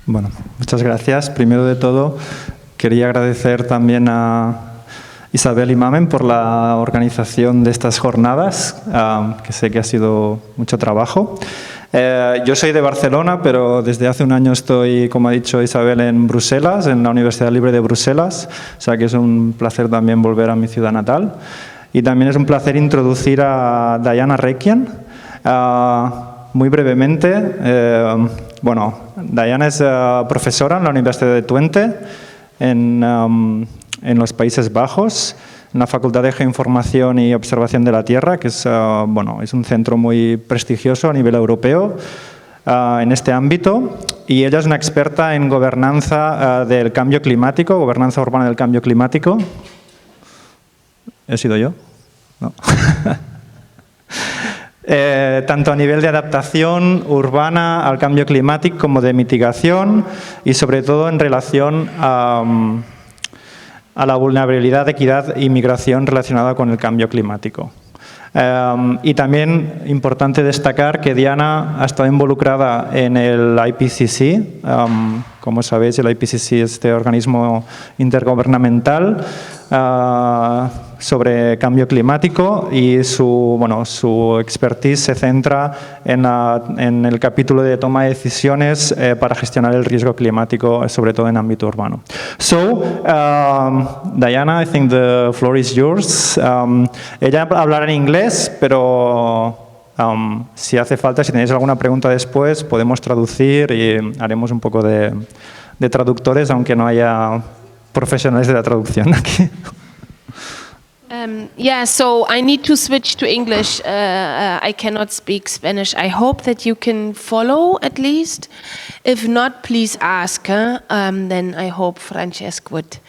Bueno, muchas gracias. Primero de todo, quería agradecer también a Isabel y Mamen por la organización de estas jornadas, que sé que ha sido mucho trabajo. Yo soy de Barcelona, pero desde hace un año estoy, como ha dicho Isabel, en Bruselas, en la Universidad Libre de Bruselas, o sea que es un placer también volver a mi ciudad natal. Y también es un placer introducir a Diana Reckien. Muy brevemente, bueno, Diana es profesora en la Universidad de Twente, en los Países Bajos, en la Facultad de Geoinformación y Observación de la Tierra, que es, bueno, es un centro muy prestigioso a nivel europeo en este ámbito. Y ella es una experta en gobernanza del cambio climático, gobernanza urbana del cambio climático. ¿He sido yo? No. Tanto a nivel de adaptación urbana al cambio climático como de mitigación y sobre todo en relación a la vulnerabilidad, equidad y migración relacionada con el cambio climático. Y también importante destacar que Diana ha estado involucrada en el IPCC. Como sabéis, el IPCC es este organismo intergubernamental sobre cambio climático y su expertise se centra en el capítulo de toma de decisiones para gestionar el riesgo climático, sobre todo en ámbito urbano. So, Diana, I think the floor is yours. Ella hablará en inglés, pero si hace falta, si tenéis alguna pregunta después, podemos traducir y haremos un poco de traductores, aunque no haya profesionales de la traducción aquí. Yeah, so I need to switch to English. I cannot speak Spanish. I hope that you can follow at least. If not, please ask. Then I hope Francesc would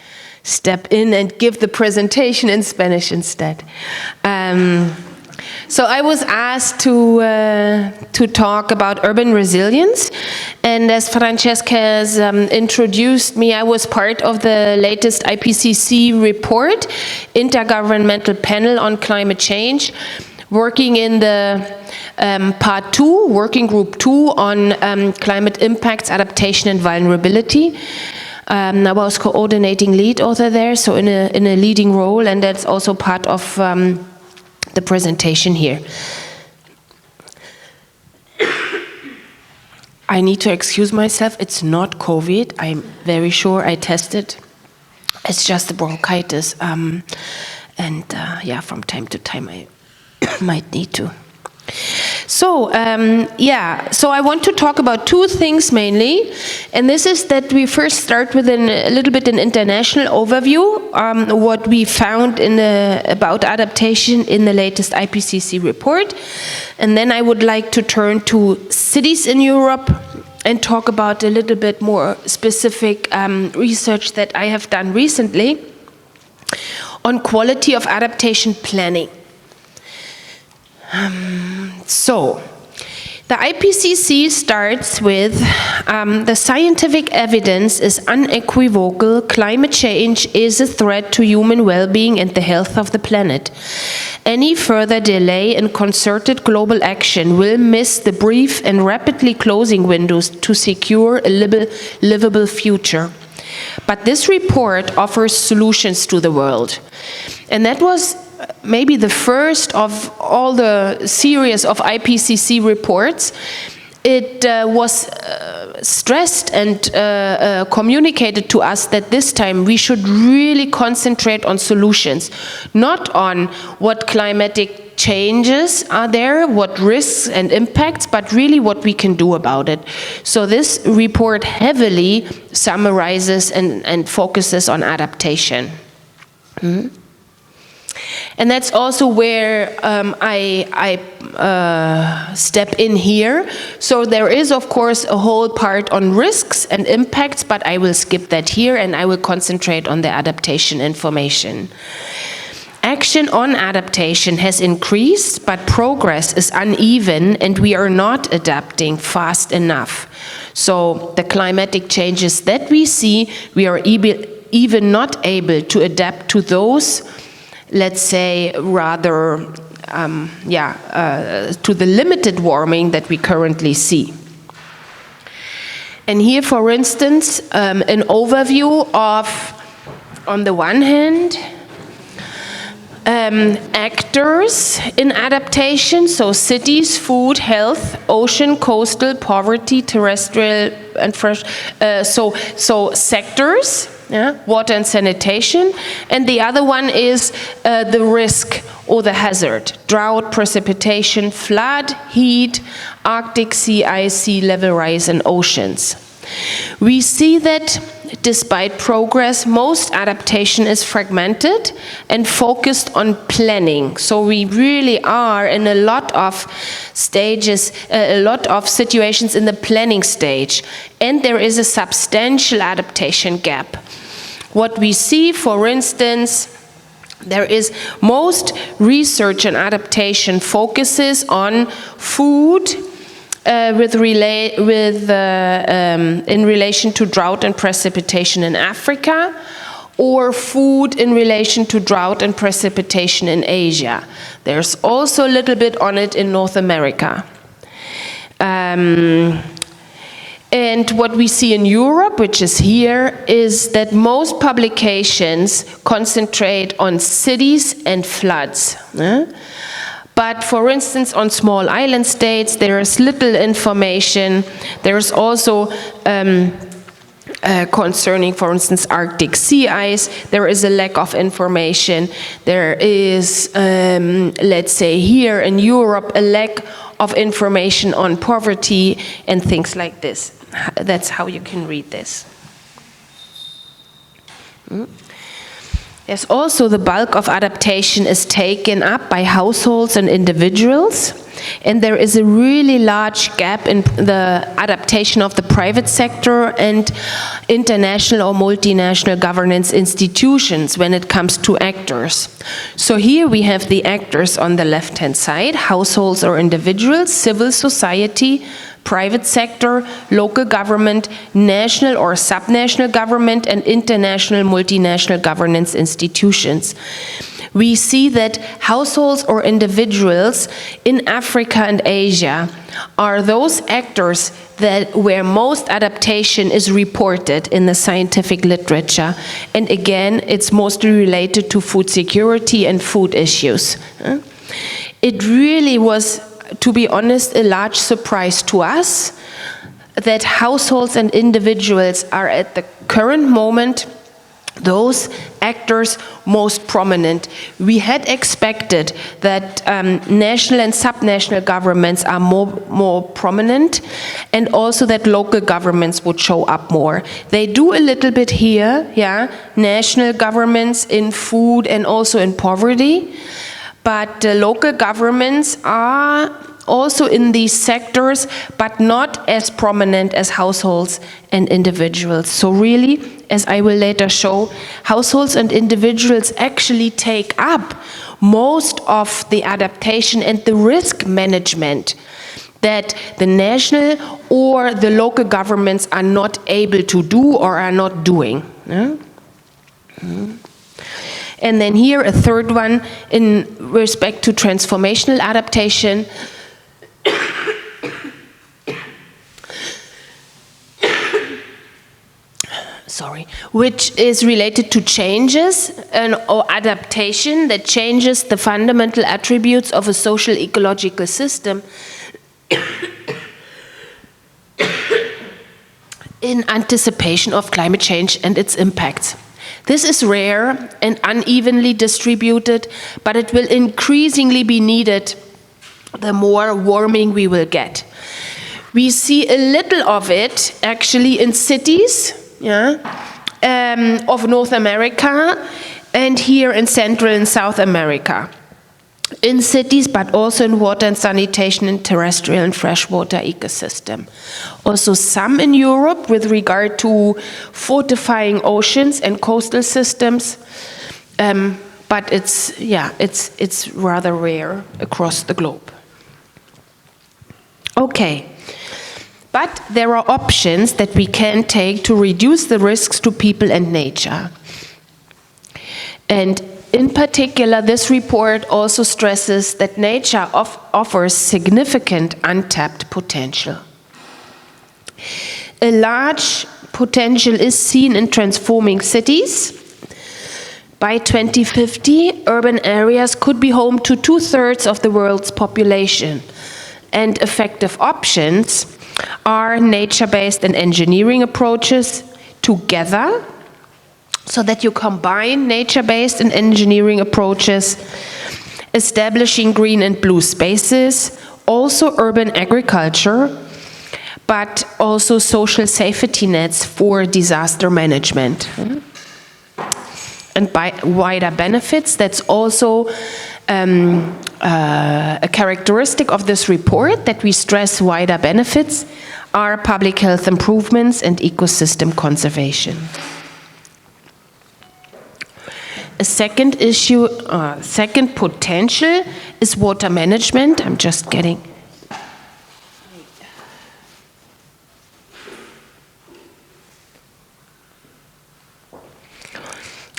step in and give the presentation in Spanish instead. So I was asked to talk about urban resilience, and as Francesc has introduced me, I was part of the latest IPCC report, Intergovernmental Panel on Climate Change, working in the Part 2, Working Group 2 on climate impacts, adaptation and vulnerability. I was coordinating lead author there, so in a leading role, and that's also part of the presentation here. I need to excuse myself, it's not COVID, I'm very sure I tested. It's just the bronchitis, yeah, from time to time I might need to. So, yeah, so I want to talk about two things mainly, and this is that we first start with a little bit an international overview, what we found about adaptation in the latest IPCC report, and then I would like to turn to cities in Europe and talk about a little bit more specific research that I have done recently on quality of adaptation planning. So, the IPCC starts with the scientific evidence is unequivocal. Climate change is a threat to human well-being and the health of the planet. Any further delay in concerted global action will miss the brief and rapidly closing windows to secure a livable future. But this report offers solutions to the world. And that was maybe the first of all the series of IPCC reports. It was stressed and communicated to us that this time we should really concentrate on solutions, not on what climatic changes are there, what risks and impacts, but really what we can do about it. So this report heavily summarizes and focuses on adaptation. And that's also where I step in here. So there is, of course, a whole part on risks and impacts, but I will skip that here and I will concentrate on the adaptation information. Action on adaptation has increased, but progress is uneven and we are not adapting fast enough. So the climatic changes that we see, we are even not able to adapt to those, let's say, rather, to the limited warming that we currently see. And here, for instance, an overview of, on the one hand, actors in adaptation, so cities, food, health, ocean, coastal, poverty, terrestrial, and fresh, so sectors, yeah, water and sanitation, and the other one is the risk or the hazard, drought, precipitation, flood, heat, Arctic sea ice, sea level rise, and oceans. We see that despite progress, most adaptation is fragmented and focused on planning. So we really are in a lot of stages, a lot of situations in the planning stage, and there is a substantial adaptation gap. What we see, for instance, there is most research and adaptation focuses on food, in relation to drought and precipitation in Africa, or food in relation to drought and precipitation in Asia. There's also a little bit on it in North America. And what we see in Europe, which is here, is that most publications concentrate on cities and floods. But for instance, on small island states, there is little information. There's also concerning, for instance, Arctic sea ice, there is a lack of information. There is, let's say here in Europe, a lack of information on poverty and things like this. That's how you can read this. There's also the bulk of adaptation is taken up by households and individuals, and there is a really large gap in the adaptation of the private sector and international or multinational governance institutions when it comes to actors. So here we have the actors on the left-hand side, households or individuals, civil society, private sector, local government, national or subnational government, and international multinational governance institutions. We see that households or individuals in Africa and Asia are those actors where most adaptation is reported in the scientific literature. And again, it's mostly related to food security and food issues. It really was, to be honest, a large surprise to us that households and individuals are at the current moment those actors most prominent. We had expected that national and subnational governments are more prominent, and also that local governments would show up more. They do a little bit here, yeah, national governments in food and also in poverty, but local governments are also in these sectors, but not as prominent as households and individuals. So really, as I will later show, households and individuals actually take up most of the adaptation and the risk management that the national or the local governments are not able to do or are not doing. And then here a third one in respect to transformational adaptation. Which is related to changes or adaptation that changes the fundamental attributes of a social ecological system in anticipation of climate change and its impacts. This is rare and unevenly distributed, but it will increasingly be needed the more warming we will get. We see a little of it actually in cities, of North America and here in Central and South America. In cities, but also in water and sanitation and terrestrial and freshwater ecosystem. Also some in Europe with regard to fortifying oceans and coastal systems, but it's rather rare across the globe. Okay. But there are options that we can take to reduce the risks to people and nature. And in particular, this report also stresses that nature offers significant untapped potential. A large potential is seen in transforming cities. By 2050, urban areas could be home to 2/3 of the world's population. And effective options are nature-based and engineering approaches together, so that you combine nature-based and engineering approaches, establishing green and blue spaces, also urban agriculture, but also social safety nets for disaster management. And by wider benefits, that's also a characteristic of this report, that we stress wider benefits are public health improvements and ecosystem conservation. A second issue, second potential is water management. I'm just getting...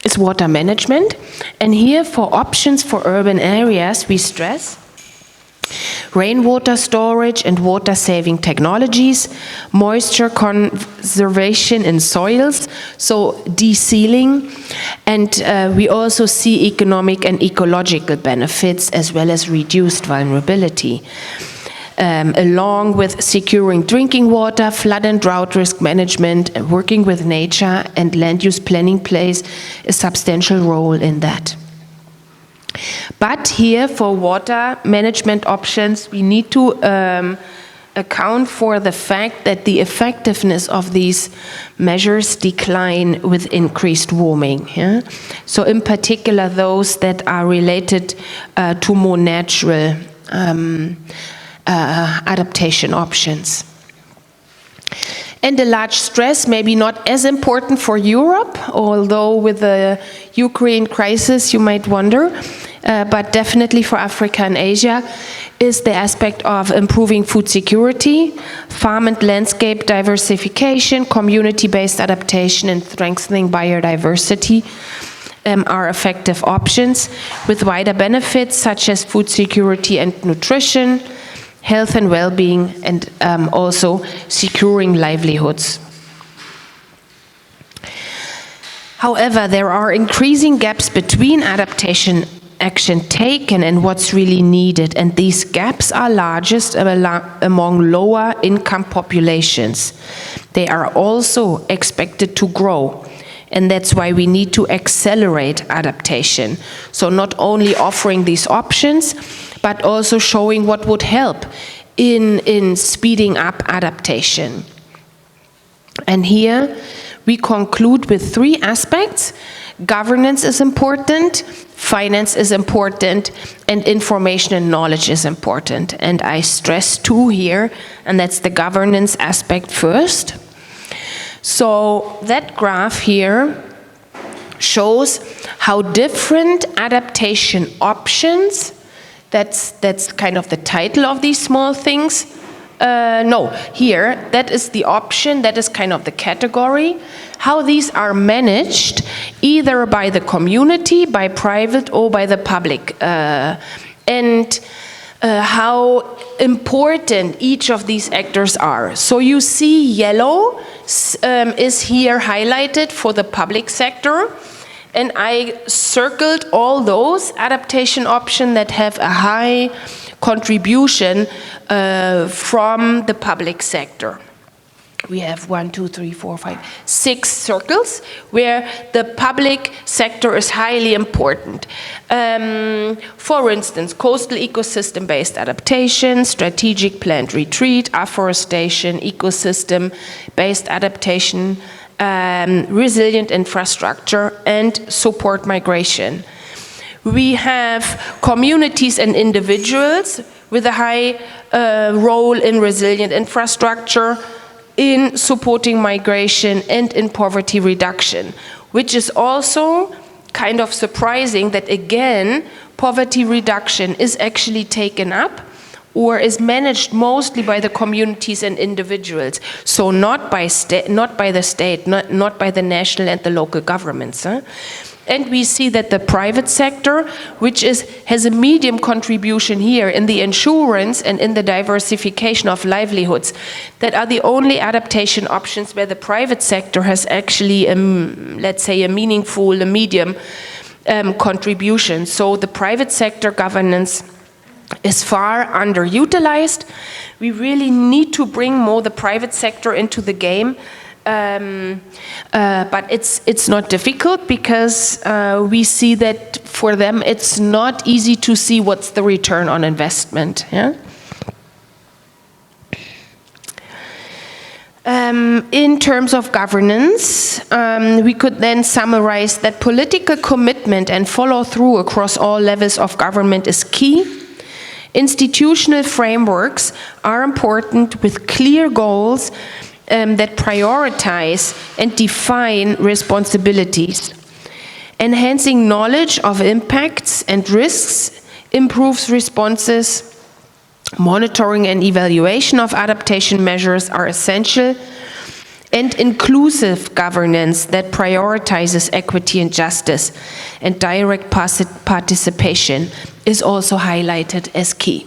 is water management. And here for options for urban areas, we stress rainwater storage and water saving technologies, moisture conservation in soils, so de-sealing, and we also see economic and ecological benefits as well as reduced vulnerability. Along with securing drinking water, flood and drought risk management, working with nature and land use planning plays a substantial role in that. But here for water management options, we need to account for the fact that the effectiveness of these measures decline with increased warming. Yeah? So in particular those that are related to more natural adaptation options. And a large stress, maybe not as important for Europe, although with the Ukraine crisis you might wonder, but definitely for Africa and Asia, is the aspect of improving food security, farm and landscape diversification, community-based adaptation, and strengthening biodiversity are effective options with wider benefits such as food security and nutrition, health and well-being, and also securing livelihoods. However, there are increasing gaps between adaptation action taken and what's really needed, and these gaps are largest among lower income populations. They are also expected to grow, and that's why we need to accelerate adaptation. So not only offering these options, but also showing what would help in speeding up adaptation. And here we conclude with 3 aspects. Governance is important, finance is important, and information and knowledge is important. And I stress 2 here, and that's the governance aspect first. So that graph here shows how different adaptation options, that's kind of the title of these small things. No, here, that is the option, that is kind of the category. How these are managed, either by the community, by private, or by the public. And how important each of these actors are. So you see yellow is here highlighted for the public sector. And I circled all those adaptation options that have a high contribution from the public sector. We have 1, 2, 3, 4, 5, 6 circles where the public sector is highly important. For instance, coastal ecosystem-based adaptation, strategic planned retreat, afforestation, ecosystem-based adaptation, resilient infrastructure, and support migration. We have communities and individuals with a high role in resilient infrastructure, in supporting migration, and in poverty reduction, which is also kind of surprising that again, poverty reduction is actually taken up or is managed mostly by the communities and individuals. So not by the state, not by the national and the local governments. And we see that the private sector, which has a medium contribution here in the insurance and in the diversification of livelihoods, that are the only adaptation options where the private sector has actually, let's say, a meaningful, a medium contribution. So the private sector governance is far underutilized. We really need to bring more the private sector into the game. But it's not difficult, because we see that for them it's not easy to see what's the return on investment. Yeah? In terms of governance, we could then summarize that political commitment and follow-through across all levels of government is key. Institutional frameworks are important, with clear goals that prioritize and define responsibilities. Enhancing knowledge of impacts and risks improves responses. Monitoring and evaluation of adaptation measures are essential. And inclusive governance that prioritizes equity and justice and direct participation is also highlighted as key.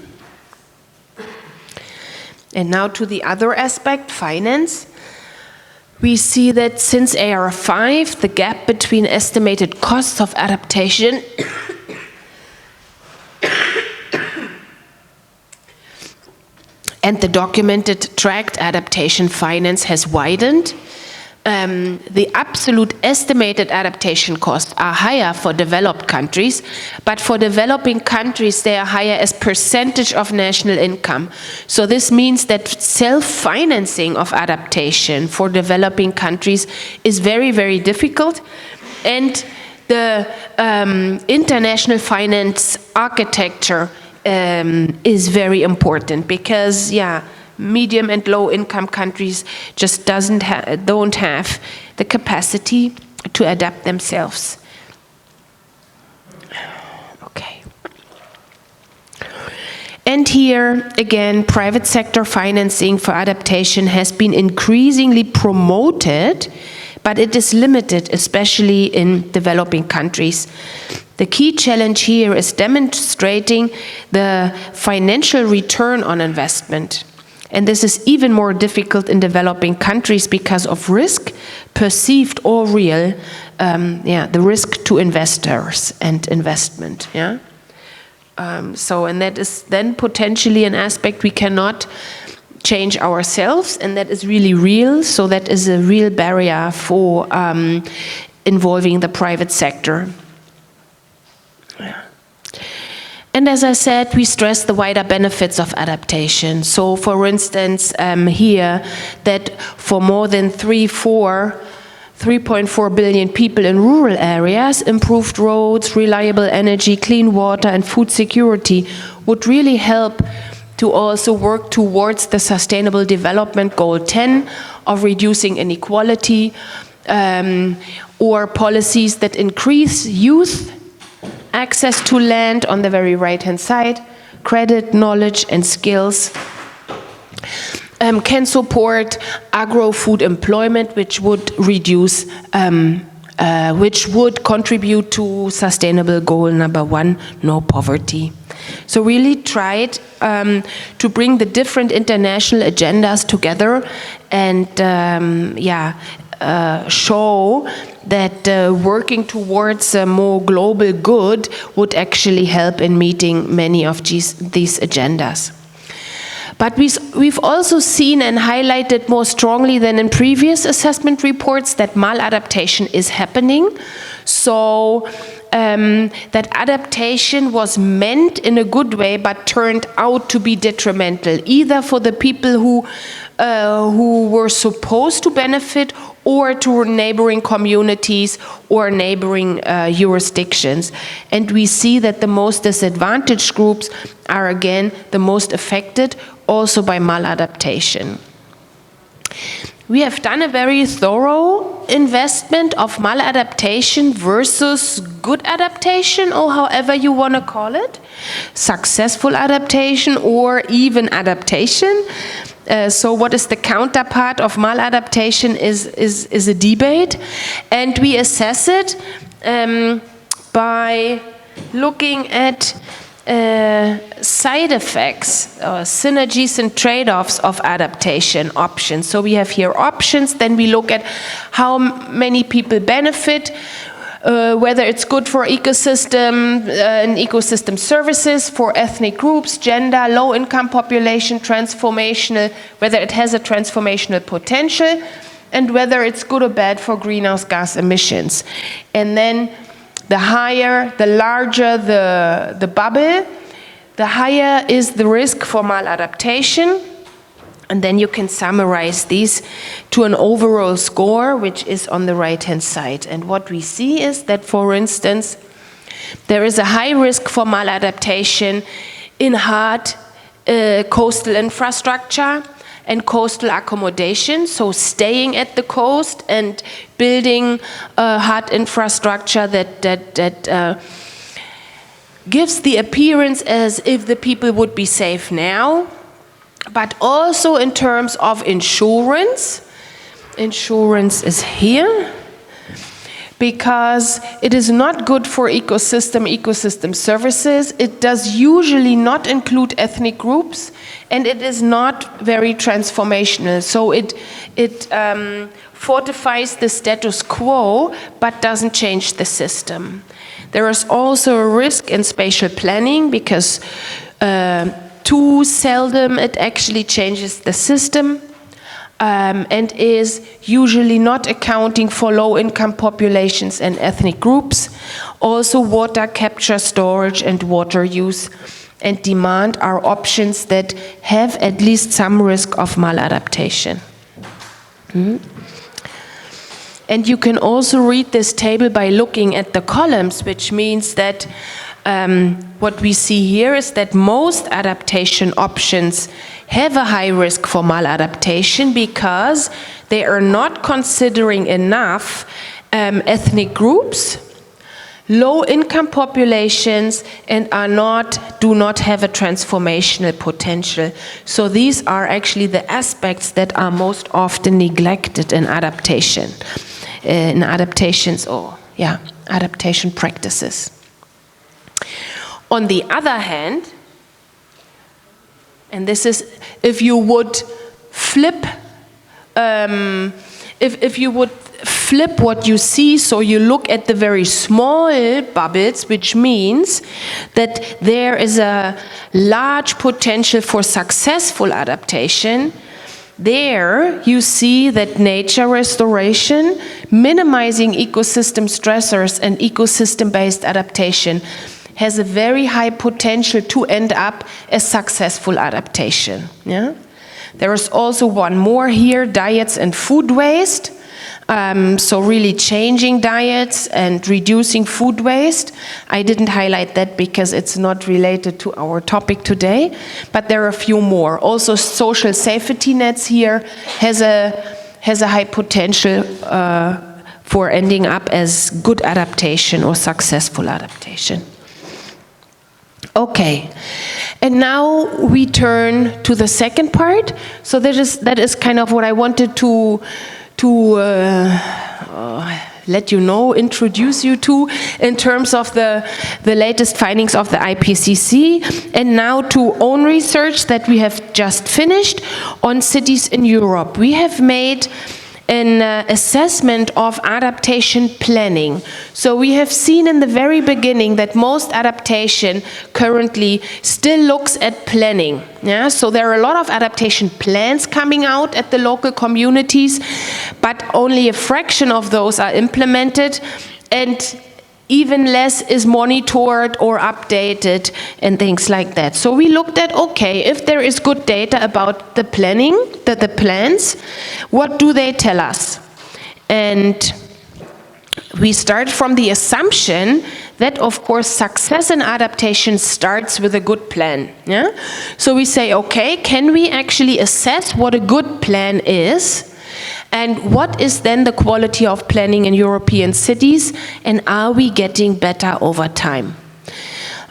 And now to the other aspect, finance. We see that since AR5, the gap between estimated costs of adaptation and the documented tracked adaptation finance has widened. The absolute estimated adaptation costs are higher for developed countries, but for developing countries they are higher as percentage of national income. So this means that self-financing of adaptation for developing countries is very, very difficult, and the international finance architecture is very important, because medium and low income countries just don't have the capacity to adapt themselves. Okay. And here again, private sector financing for adaptation has been increasingly promoted, but it is limited, especially in developing countries. The key challenge here is demonstrating the financial return on investment. And this is even more difficult in developing countries because of risk, perceived or real, the risk to investors and investment. Yeah? And that is then potentially an aspect we cannot change ourselves, and that is really real, so that is a real barrier for involving the private sector. And as I said, we stress the wider benefits of adaptation. So for instance, here, that for more than 3.4 billion people in rural areas, improved roads, reliable energy, clean water and food security would really help to also work towards the Sustainable Development Goal 10 of reducing inequality, or policies that increase youth access to land on the very right-hand side, credit, knowledge and skills, can support agro-food employment, which would reduce, which would contribute to Sustainable Goal number 1, no poverty. So really tried to bring the different international agendas together and show that working towards a more global good would actually help in meeting many of these agendas. But we've also seen and highlighted more strongly than in previous assessment reports that maladaptation is happening. So that adaptation was meant in a good way but turned out to be detrimental, either for the people who were supposed to benefit or to neighboring communities or neighboring jurisdictions. And we see that the most disadvantaged groups are again the most affected also by maladaptation. We have done a very thorough investment of maladaptation versus good adaptation, or however you want to call it, successful adaptation or even adaptation. So what is the counterpart of maladaptation is a debate, and we assess it by looking at side effects, synergies and trade-offs of adaptation options. So we have here options, then we look at how many people benefit, whether it's good for ecosystem and ecosystem services, for ethnic groups, gender, low-income population, transformational, whether it has a transformational potential, and whether it's good or bad for greenhouse gas emissions. And then the higher, the larger the bubble, the higher is the risk for maladaptation. And then you can summarize these to an overall score, which is on the right-hand side. And what we see is that, for instance, there is a high risk for maladaptation in hard coastal infrastructure and coastal accommodation, so staying at the coast and building hard infrastructure that gives the appearance as if the people would be safe now, but also in terms of insurance. Insurance is here, because it is not good for ecosystem services. It does usually not include ethnic groups, and it is not very transformational. So it fortifies the status quo, but doesn't change the system. There is also a risk in spatial planning, because too seldom it actually changes the system. And is usually not accounting for low-income populations and ethnic groups. Also, water capture, storage, and water use and demand are options that have at least some risk of maladaptation. And you can also read this table by looking at the columns, which means that what we see here is that most adaptation options have a high risk for maladaptation, because they are not considering enough ethnic groups, low-income populations, and do not have a transformational potential. So these are actually the aspects that are most often neglected in adaptation, adaptation practices. On the other hand, and this is if you would flip, if you would flip what you see, so you look at the very small bubbles, which means that there is a large potential for successful adaptation. There you see that nature restoration, minimizing ecosystem stressors, and ecosystem-based adaptation has a very high potential to end up as successful adaptation. Yeah? There is also one more here, diets and food waste. So really changing diets and reducing food waste. I didn't highlight that because it's not related to our topic today, but there are a few more. Also, social safety nets here has a high potential for ending up as good adaptation or successful adaptation. Okay, and now we turn to the second part. So that is kind of what I wanted to let you know, introduce you to, in terms of the latest findings of the IPCC, and now to own research that we have just finished on cities in Europe. We have made an assessment of adaptation planning. So we have seen in the very beginning that most adaptation currently still looks at planning. Yeah? So there are a lot of adaptation plans coming out at the local communities, but only a fraction of those are implemented, and even less is monitored or updated and things like that. So we looked at, okay, if there is good data about the planning, the plans, what do they tell us? And we start from the assumption that, of course, success in adaptation starts with a good plan. Yeah? So we say, okay, can we actually assess what a good plan is? And what is then the quality of planning in European cities, and are we getting better over time?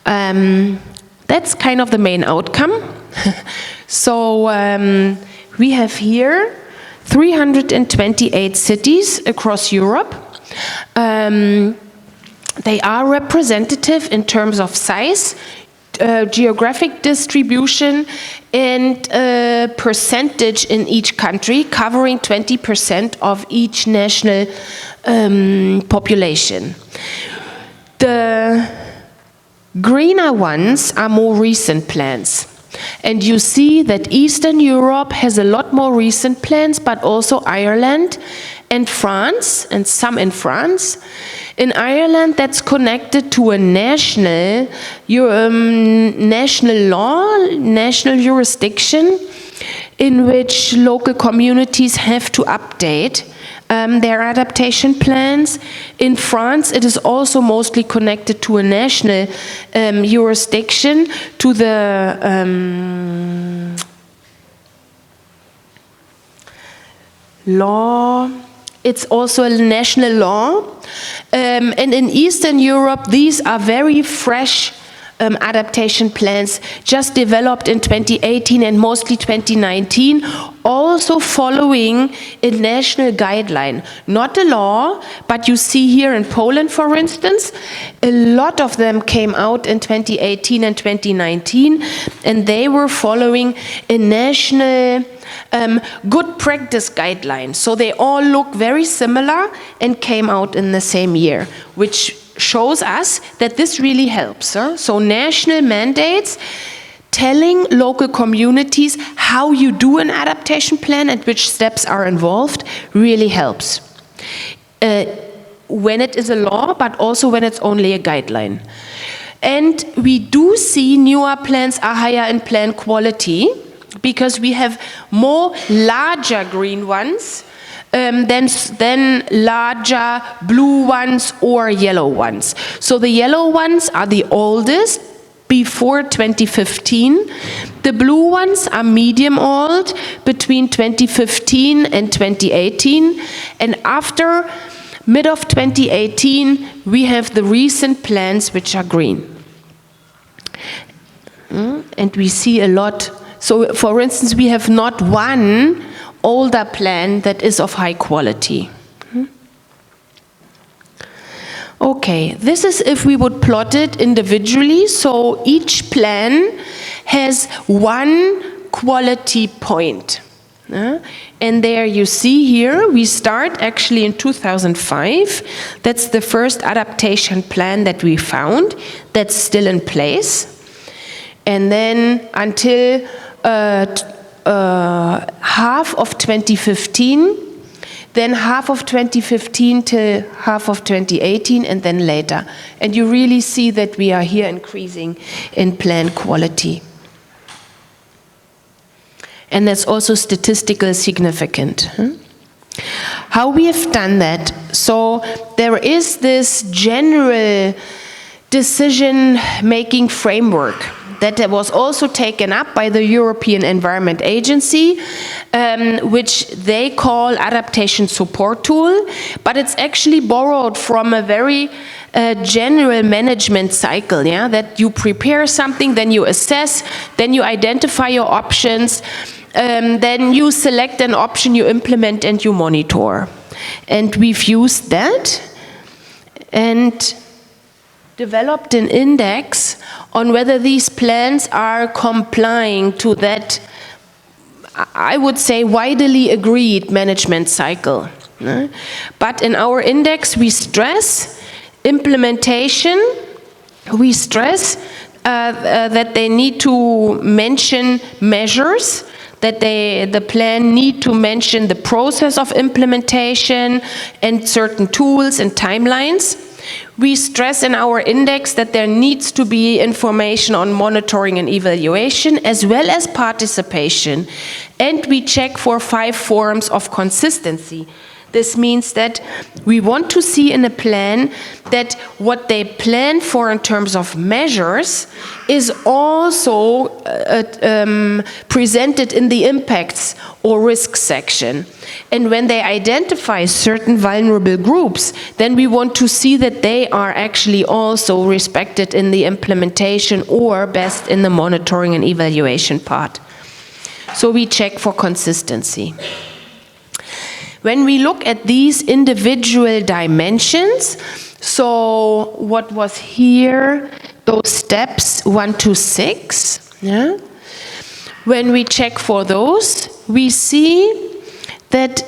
That's kind of the main outcome. So we have here 328 cities across Europe. They are representative in terms of size, geographic distribution, and percentage in each country, covering 20% of each national population. The greener ones are more recent plans. And you see that Eastern Europe has a lot more recent plans, but also Ireland and France, and some in France. In Ireland, that's connected to a national law, national jurisdiction, in which local communities have to update their adaptation plans. In France, it is also mostly connected to a national jurisdiction, to the law. It's also a national law. And in Eastern Europe, these are very fresh adaptation plans, just developed in 2018 and mostly 2019, also following a national guideline. Not a law, but you see here in Poland, for instance, a lot of them came out in 2018 and 2019, and they were following a national good practice guideline. So they all look very similar and came out in the same year, which shows us that this really helps. So national mandates telling local communities how you do an adaptation plan and which steps are involved really helps. When it is a law, but also when it's only a guideline. And we do see newer plans are higher in plan quality, because we have more larger green ones than larger blue ones or yellow ones. So the yellow ones are the oldest, before 2015. The blue ones are medium old, between 2015 and 2018. And after mid of 2018, we have the recent plans which are green. And we see a lot. So, for instance, we have not one older plan that is of high quality. Okay, this is if we would plot it individually. So each plan has one quality point. And there you see here, we start actually in 2005. That's the first adaptation plan that we found that's still in place. And then until half of 2015, then half of 2015 to half of 2018, and then later. And you really see that we are here increasing in plan quality. And that's also statistically significant. How we have done that? So there is this general decision-making framework that was also taken up by the European Environment Agency, which they call adaptation support tool, but it's actually borrowed from a very general management cycle, yeah? That you prepare something, then you assess, then you identify your options, then you select an option, you implement, and you monitor. And we've used that and developed an index on whether these plans are complying to that, I would say, widely agreed management cycle. But in our index, we stress implementation, we stress that they need to mention measures, that the plan need to mention the process of implementation and certain tools and timelines. We stress in our index that there needs to be information on monitoring and evaluation, as well as participation. And we check for 5 forms of consistency. This means that we want to see in a plan that what they plan for in terms of measures is also presented in the impacts or risk section. And when they identify certain vulnerable groups, then we want to see that they are actually also respected in the implementation or best in the monitoring and evaluation part. So we check for consistency. When we look at these individual dimensions, so what was here, those steps 1 to 6, yeah? When we check for those, we see that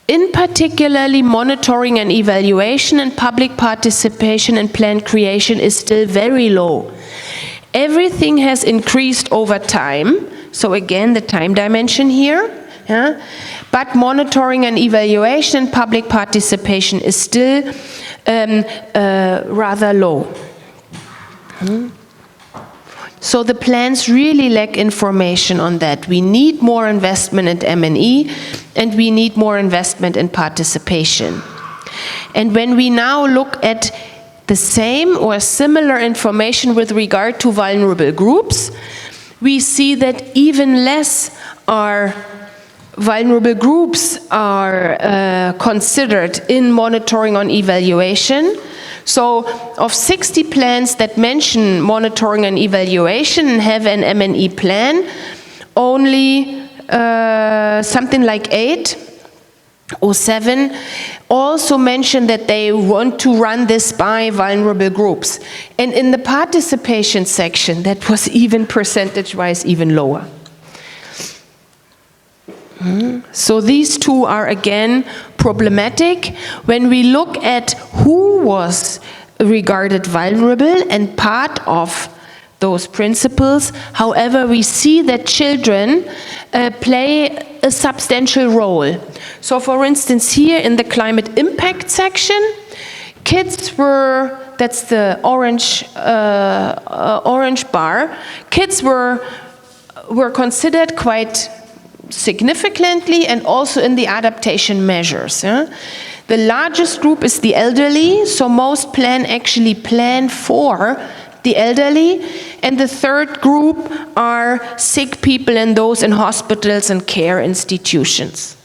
in particularly monitoring and evaluation and public participation in plan creation is still very low. Everything has increased over time, so again the time dimension here, yeah? But monitoring and evaluation and public participation is still rather low. So the plans really lack information on that. We need more investment in M&E, and we need more investment in participation. And when we now look at the same or similar information with regard to vulnerable groups, we see that even less vulnerable groups are considered in monitoring on evaluation. So of 60 plans that mention monitoring and evaluation and have an M&E plan, only something like 8 or 7 also mention that they want to run this by vulnerable groups. And in the participation section, that was even percentage-wise even lower. So these two are again problematic. When we look at who was regarded vulnerable and part of those principles, however, we see that children play a substantial role. So for instance, here in the climate impact section, kids were, that's the orange bar, kids were considered quite significantly and also in the adaptation measures. Yeah? The largest group is the elderly, so most actually plan for the elderly, and the third group are sick people and those in hospitals and care institutions.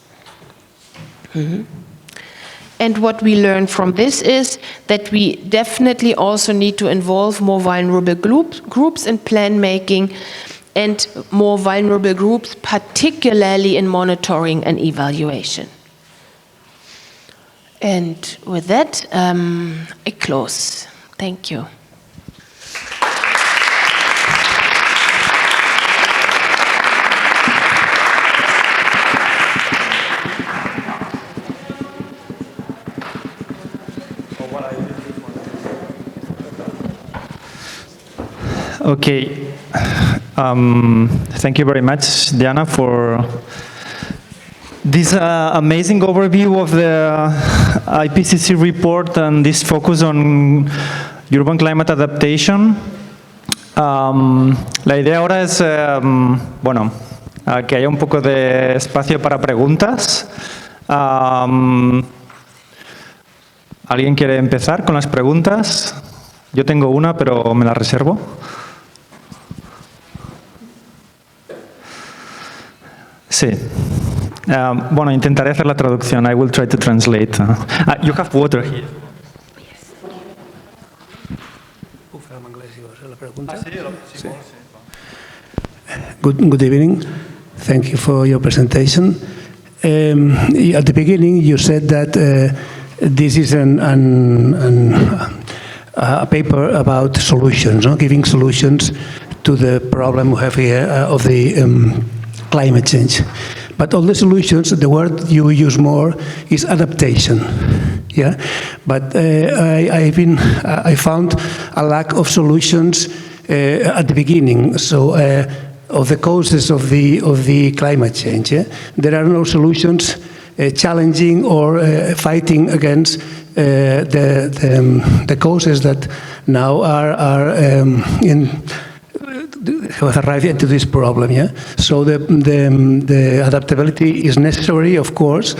And what we learn from this is that we definitely also need to involve more vulnerable groups in plan making, and more vulnerable groups, particularly in monitoring and evaluation. And with that, I close. Thank you. Okay. Thank you very much, Diana, for this amazing overview of the IPCC report and this focus on urban climate adaptation. La idea ahora es, bueno, que haya un poco de espacio para preguntas. ¿Alguien quiere empezar con las preguntas? Yo tengo una, pero me la reservo. Sí. Bueno, intentaré hacer la traducción. I will try to translate. You have water here. Good evening. Thank you for your presentation. At the beginning, you said that this is a paper about solutions, giving solutions to the problem we have here of the climate change. But all the solutions, the word you use more is adaptation. Yeah, but I found a lack of solutions at the beginning. So of the causes of the climate change, yeah? There are no solutions challenging or fighting against the causes that now have arrived into this problem. Yeah. So the adaptability is necessary, of course,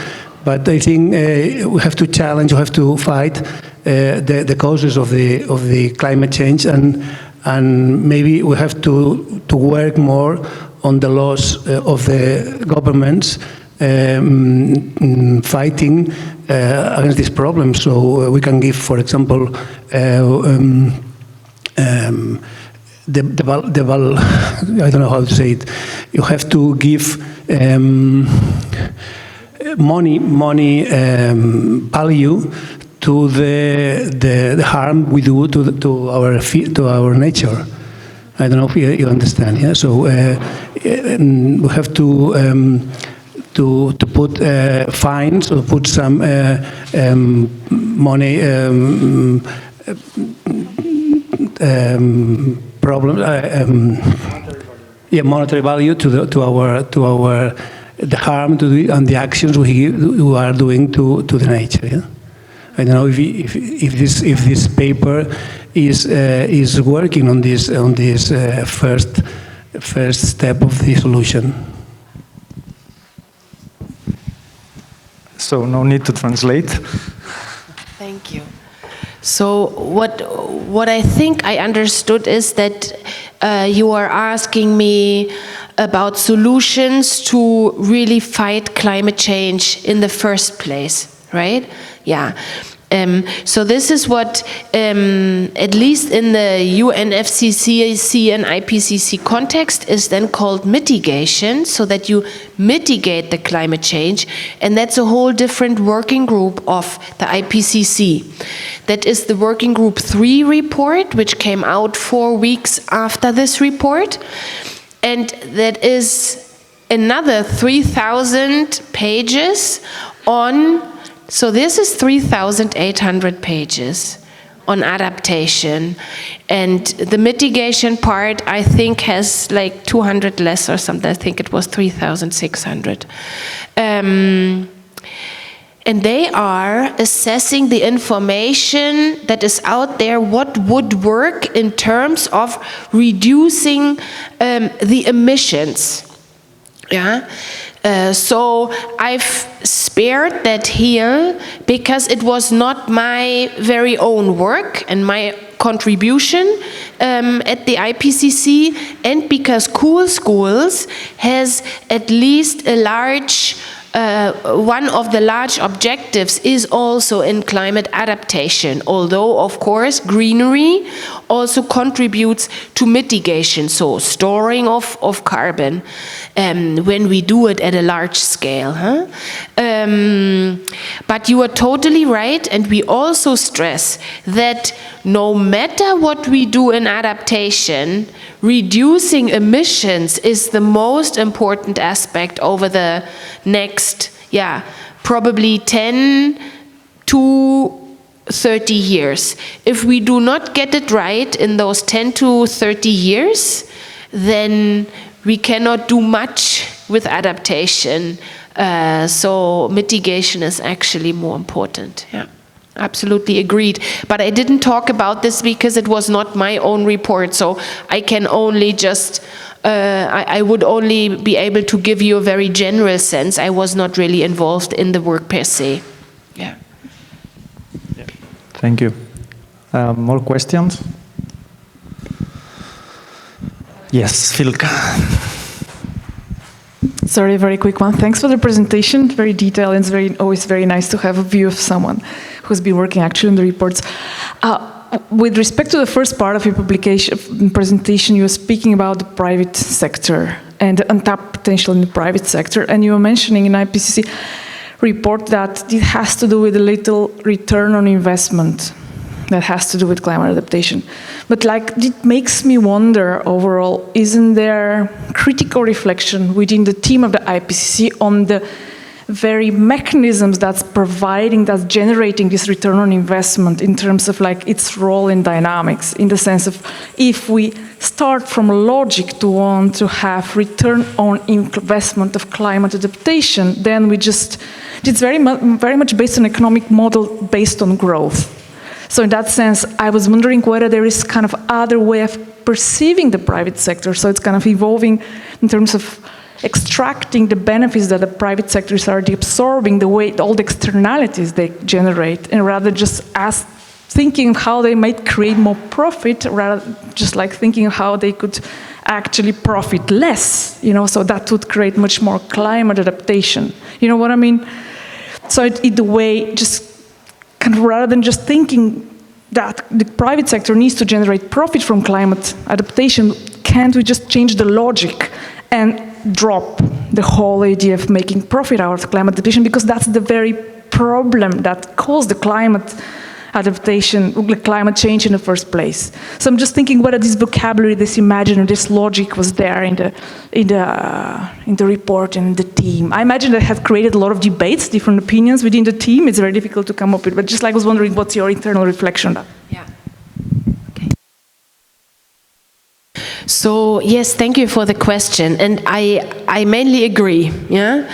but I think we have to challenge, we have to fight the causes of the climate change, and maybe we have to work more on the laws of the governments fighting against this problem. So we can give, for example, I don't know how to say it. You have to give money value to the harm we do to our nature. I don't know if you understand. Yeah. So we have to put fines or put some money monetary value to the harm and the actions we are doing to the nature. Yeah? I don't know if this paper is working on this first step of the solution. So no need to translate. Thank you. So what I think I understood is that you are asking me about solutions to really fight climate change in the first place, right? Yeah. So this is what, at least in the UNFCCC and IPCC context, is then called mitigation, so that you mitigate the climate change, and that's a whole different working group of the IPCC. That is the working group 3 report, which came out 4 weeks after this report, and that is another 3,000 pages on. So this is 3,800 pages on adaptation, and the mitigation part I think has like 200 less or something. I think it was 3,600. And they are assessing the information that is out there, what would work in terms of reducing the emissions. Yeah. So I've spared that here because it was not my very own work and my contribution at the IPCC, and because Cool Schools has at least a large one of the large objectives is also in climate adaptation, although of course greenery also contributes to mitigation, so storing of carbon when we do it at a large scale. Huh? But you are totally right, and we also stress that no matter what we do in adaptation, reducing emissions is the most important aspect over the next, probably 10 to 30 years. If we do not get it right in those 10 to 30 years, then we cannot do much with adaptation. So mitigation is actually more important. Yeah. Absolutely agreed. But I didn't talk about this because it was not my own report, so I can only just, I would only be able to give you a very general sense. I was not really involved in the work per se. Yeah. Thank you. More questions? Yes, Filka. Sorry, very quick one. Thanks for the presentation, very detailed, and it's always very nice to have a view of someone who's been working actually on the reports. With respect to the first part of your presentation, you were speaking about the private sector and the untapped potential in the private sector, and you were mentioning in IPCC report that it has to do with a little return on investment that has to do with climate adaptation. But it makes me wonder overall, isn't there critical reflection within the team of the IPCC on the very mechanisms that's generating this return on investment in terms of its role in dynamics, in the sense of if we start from logic to want to have return on investment of climate adaptation, then it's very much based on an economic model based on growth. So in that sense, I was wondering whether there is kind of other way of perceiving the private sector. So it's kind of evolving in terms of extracting the benefits that the private sector is already absorbing, all the externalities they generate, and rather just thinking of how they might create more profit, rather just thinking of how they could actually profit less, so that would create much more climate adaptation. You know what I mean? So in the way, just rather than just thinking that the private sector needs to generate profit from climate adaptation, can't we just change the logic and drop the whole idea of making profit out of climate adaptation, because that's the very problem that caused the climate adaptation, climate change in the first place. So I'm just thinking whether this vocabulary, this imaginary, this logic was there in the report and the team. I imagine that have created a lot of debates, different opinions within the team. It's very difficult to come up with, but just like I was wondering, what's your internal reflection on that? Yeah. Okay. So yes, thank you for the question, and I mainly agree. Yeah,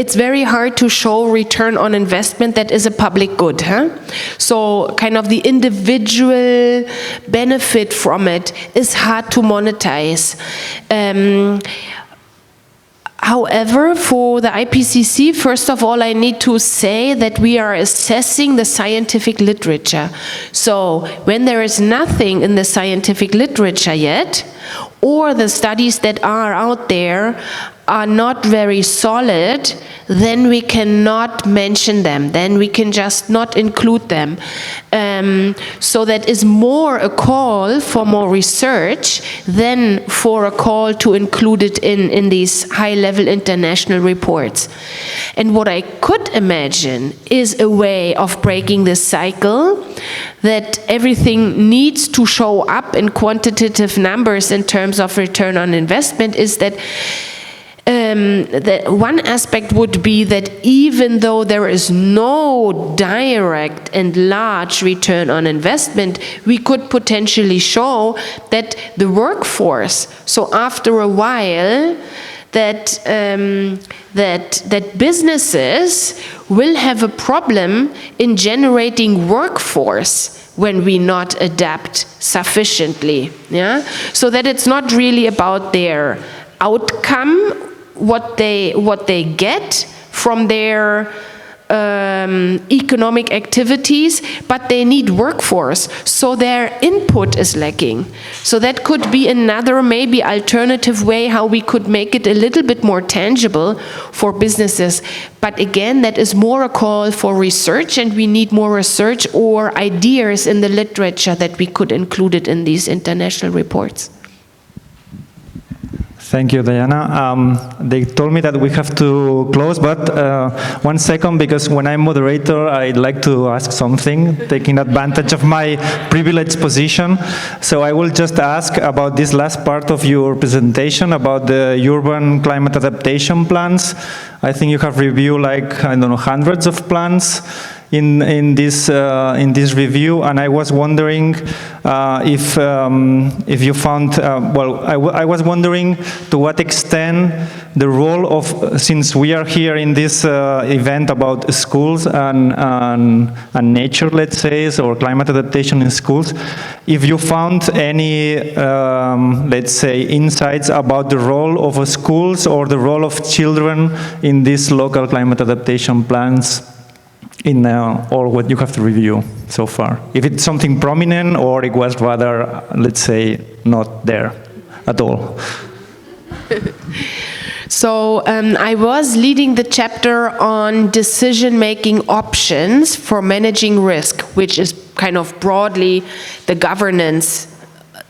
it's very hard to show return on investment that is a public good. So kind of the individual benefit from it is hard to monetize. However, for the IPCC, first of all, I need to say that we are assessing the scientific literature. So when there is nothing in the scientific literature yet, or the studies that are out there are not very solid, then we cannot mention them. Then we can just not include them. So that is more a call for more research than for a call to include it in these high-level international reports. And what I could imagine is a way of breaking this cycle, that everything needs to show up in quantitative numbers in terms of return on investment, is that one aspect would be that even though there is no direct and large return on investment, we could potentially show that the workforce, so after a while, that businesses will have a problem in generating workforce when we not adapt sufficiently. Yeah? So that it's not really about their outcome, what they get from their economic activities, but they need workforce, so their input is lacking. So that could be another maybe alternative way how we could make it a little bit more tangible for businesses. But again, that is more a call for research, and we need more research or ideas in the literature that we could include it in these international reports. Thank you, Diana. They told me that we have to close, but 1 second, because when I'm moderator, I'd like to ask something, taking advantage of my privileged position. So I will just ask about this last part of your presentation, about the urban climate adaptation plans. I think you have reviewed, like, I don't know, hundreds of plans in this review, and I was wondering if you found, I was wondering to what extent the role of, since we are here in this event about schools and nature, let's say, or climate adaptation in schools, if you found any, let's say, insights about the role of schools or the role of children in these local climate adaptation plans, in or what you have to review so far. If it's something prominent or it was rather, let's say, not there at all. So I was leading the chapter on decision-making options for managing risk, which is kind of broadly the governance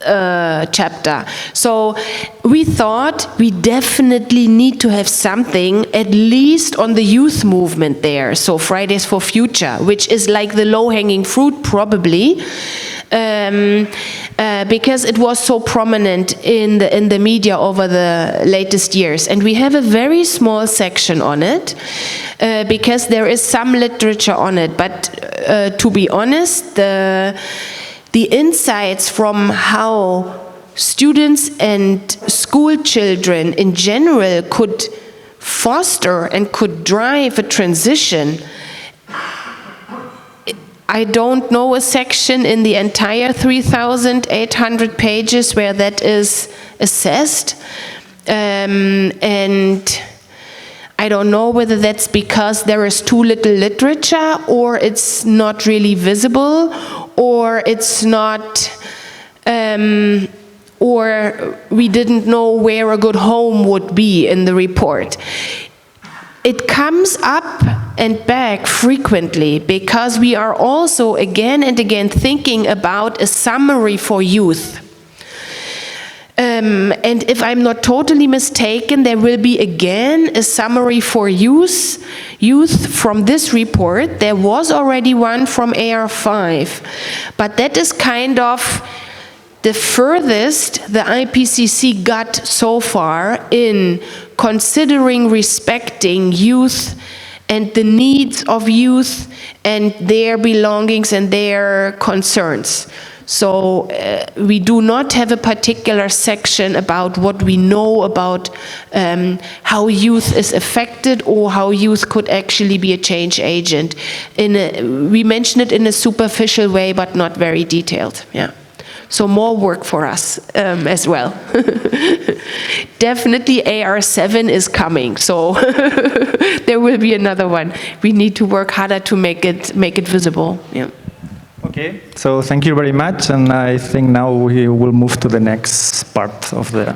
chapter. So we thought we definitely need to have something at least on the youth movement there. So Fridays for Future, which is like the low-hanging fruit probably, because it was so prominent in the media over the latest years. And we have a very small section on it, because there is some literature on it. But to be honest, the insights from how students and school children in general could foster and could drive a transition, I don't know a section in the entire 3,800 pages where that is assessed. And I don't know whether that's because there is too little literature, or it's not really visible, or it's not, or we didn't know where a good home would be in the report. It comes up and back frequently because we are also again and again thinking about a summary for youth. And if I'm not totally mistaken, there will be again a summary for youth from this report. There was already one from AR5, but that is kind of the furthest the IPCC got so far in considering respecting youth and the needs of youth and their belongings and their concerns. So we do not have a particular section about what we know about how youth is affected or how youth could actually be a change agent. We mention it in a superficial way, but not very detailed. Yeah. So more work for us as well. Definitely AR7 is coming, so there will be another one. We need to work harder to make it visible. Yeah. Okay, so thank you very much, and I think now we will move to the next part of the